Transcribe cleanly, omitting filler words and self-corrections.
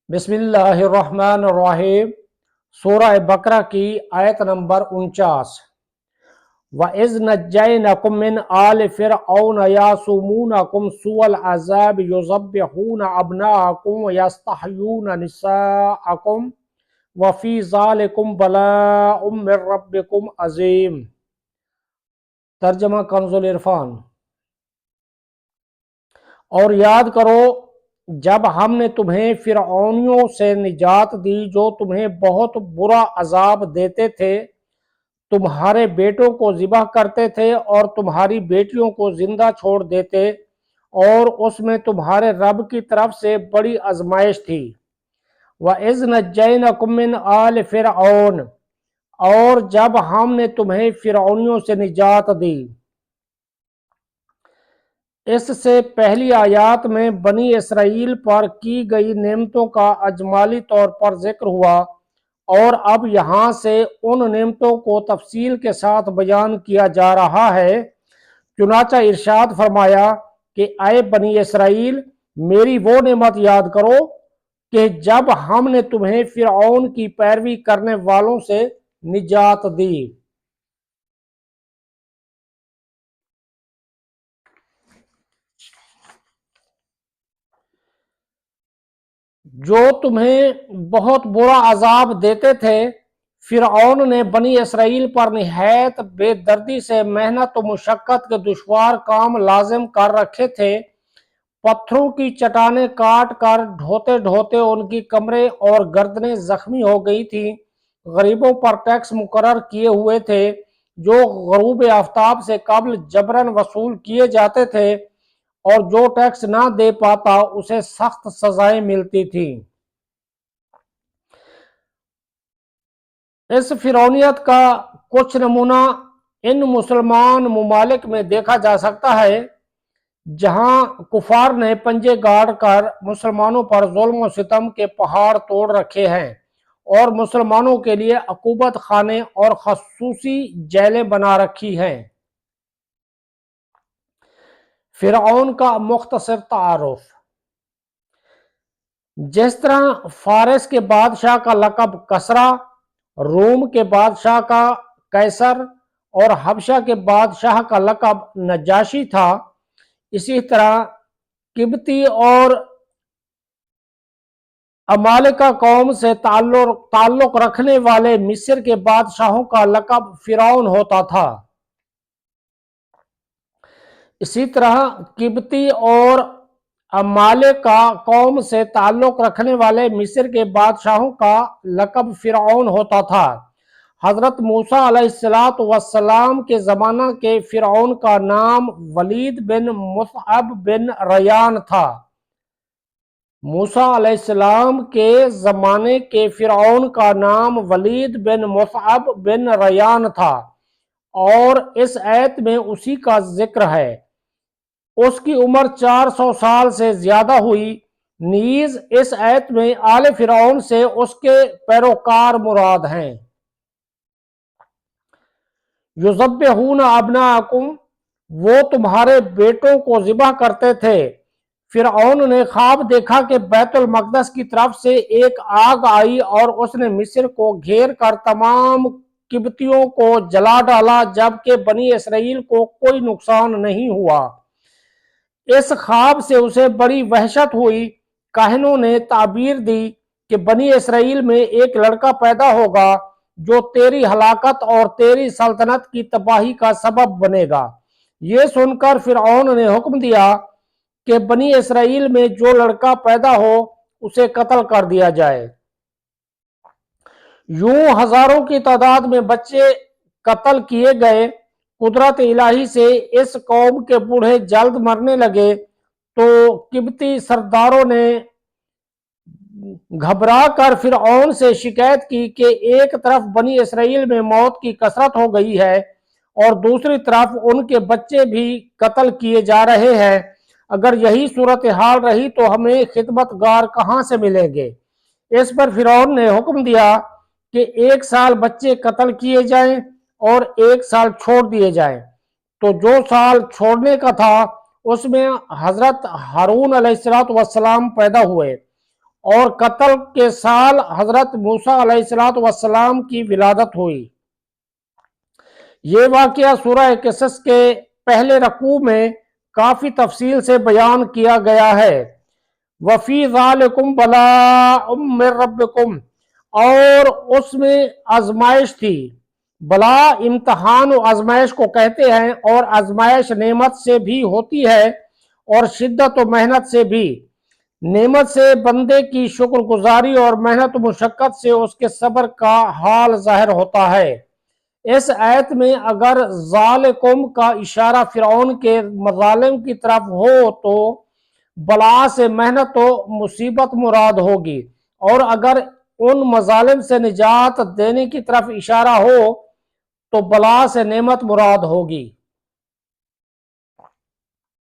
بسم اللہ الرحمن الرحیم۔ سورہ بقرہ کی آیت نمبر 49۔ وَإِذْ نَجَّيْنَكُمْ مِنْ آلِ فِرْعَوْنَ يَسُومُونَكُمْ سُوءَ الْعَذَابِ يُذَبِّحُونَ أَبْنَاءَكُمْ وَيَسْتَحْيُونَ نِسَاءَكُمْ وَفِي ذَلِكُمْ بَلَاءٌ مِّن رَبِّكُمْ عَظِيمٌ۔ ترجمہ کنز العرفان۔ اور یاد کرو جب ہم نے تمہیں فرعونیوں سے نجات دی جو تمہیں بہت برا عذاب دیتے تھے، تمہارے بیٹوں کو ذبح کرتے تھے اور تمہاری بیٹیوں کو زندہ چھوڑ دیتے، اور اس میں تمہارے رب کی طرف سے بڑی آزمائش تھی۔ وَإِذْ نَجَّيْنَكُمْ مِنْ آلِ فِرْعَوْنَ، اور جب ہم نے تمہیں فرعونیوں سے نجات دی۔ اس سے پہلی آیات میں بنی اسرائیل پر کی گئی نعمتوں کا اجمالی طور پر ذکر ہوا، اور اب یہاں سے ان نعمتوں کو تفصیل کے ساتھ بیان کیا جا رہا ہے۔ چنانچہ ارشاد فرمایا کہ اے بنی اسرائیل، میری وہ نعمت یاد کرو کہ جب ہم نے تمہیں فرعون کی پیروی کرنے والوں سے نجات دی۔ جو تمہیں بہت برا عذاب دیتے تھے، فرعون نے بنی اسرائیل پر نہایت بے دردی سے محنت و مشقت کے دشوار کام لازم کر رکھے تھے۔ پتھروں کی چٹانیں کاٹ کر ڈھوتے ڈھوتے ان کی کمریں اور گردنیں زخمی ہو گئی تھیں۔ غریبوں پر ٹیکس مقرر کیے ہوئے تھے جو غروب آفتاب سے قبل جبراً وصول کیے جاتے تھے، اور جو ٹیکس نہ دے پاتا اسے سخت سزائیں ملتی تھیں۔ اس فرعونیت کا کچھ نمونہ ان مسلمان ممالک میں دیکھا جا سکتا ہے جہاں کفار نے پنجے گاڑ کر مسلمانوں پر ظلم و ستم کے پہاڑ توڑ رکھے ہیں، اور مسلمانوں کے لیے عقوبت خانے اور خصوصی جیلیں بنا رکھی ہیں۔ فرعون کا مختصر تعارف۔ جس طرح فارس کے بادشاہ کا لقب کسریٰ، روم کے بادشاہ کا قیصر اور حبشہ کے بادشاہ کا لقب نجاشی تھا، اسی طرح قبطی اور عمالقہ قوم سے تعلق رکھنے والے مصر کے بادشاہوں کا لقب فرعون ہوتا تھا۔ اسی طرح قبطی اور عمالقہ قوم سے تعلق رکھنے والے مصر کے بادشاہوں کا لقب فرعون ہوتا تھا۔ حضرت موسیٰ علیہ السلام کے زمانہ کے فرعون کا نام ولید بن مصعب بن ریان تھا۔ موسیٰ علیہ السلام کے زمانے کے فرعون کا نام ولید بن مصعب بن ریان تھا، اور اس آیت میں اسی کا ذکر ہے۔ اس کی عمر 400 سال سے زیادہ ہوئی۔ نیز اس آیت میں آل فرعون سے اس کے پیروکار مراد ہیں۔ یذبحون ابناءکم، وہ تمہارے بیٹوں کو ذبح کرتے تھے۔ فرعون نے خواب دیکھا کہ بیت المقدس کی طرف سے ایک آگ آئی اور اس نے مصر کو گھیر کر تمام قبطیوں کو جلا ڈالا، جبکہ بنی اسرائیل کو کوئی نقصان نہیں ہوا۔ اس خواب سے اسے بڑی وحشت ہوئی۔ کاہنوں نے تعبیر دی کہ بنی اسرائیل میں ایک لڑکا پیدا ہوگا جو تیری ہلاکت اور تیری سلطنت کی تباہی کا سبب بنے گا۔ یہ سن کر فرعون نے حکم دیا کہ بنی اسرائیل میں جو لڑکا پیدا ہو اسے قتل کر دیا جائے۔ یوں ہزاروں کی تعداد میں بچے قتل کیے گئے۔ قدرت الہی سے اس قوم کے بوڑھے جلد مرنے لگے تو قبطی سرداروں نے گھبرا کر فرعون سے شکایت کی کہ ایک طرف بنی اسرائیل میں موت کی کثرت ہو گئی ہے اور دوسری طرف ان کے بچے بھی قتل کیے جا رہے ہیں۔ اگر یہی صورتحال رہی تو ہمیں خدمت گار کہاں سے ملیں گے؟ اس پر فرعون نے حکم دیا کہ 1 سال بچے قتل کیے جائیں اور 1 سال چھوڑ دیے جائیں۔ تو جو سال چھوڑنے کا تھا اس میں حضرت ہارون علیہ السلام پیدا ہوئے، اور قتل کے سال حضرت موسیٰ علیہ السلام کی ولادت ہوئی۔ یہ واقعہ سورہ قصص کے پہلے رکوع میں کافی تفصیل سے بیان کیا گیا ہے۔ وَفِي ذَلِكُمْ بَلَاءٌ مِّن رَبِّكُمْ، اور اس میں آزمائش تھی۔ بلا امتحان و آزمائش کو کہتے ہیں، اور آزمائش نعمت سے بھی ہوتی ہے اور شدت و محنت سے بھی۔ نعمت سے بندے کی شکر گزاری اور محنت و مشقت سے اس کے صبر کا حال ظاہر ہوتا ہے۔ اس آیت میں اگر ذالکم کا اشارہ فرعون کے مظالم کی طرف ہو تو بلا سے محنت و مصیبت مراد ہوگی، اور اگر ان مظالم سے نجات دینے کی طرف اشارہ ہو تو بلا سے نعمت مراد ہوگی۔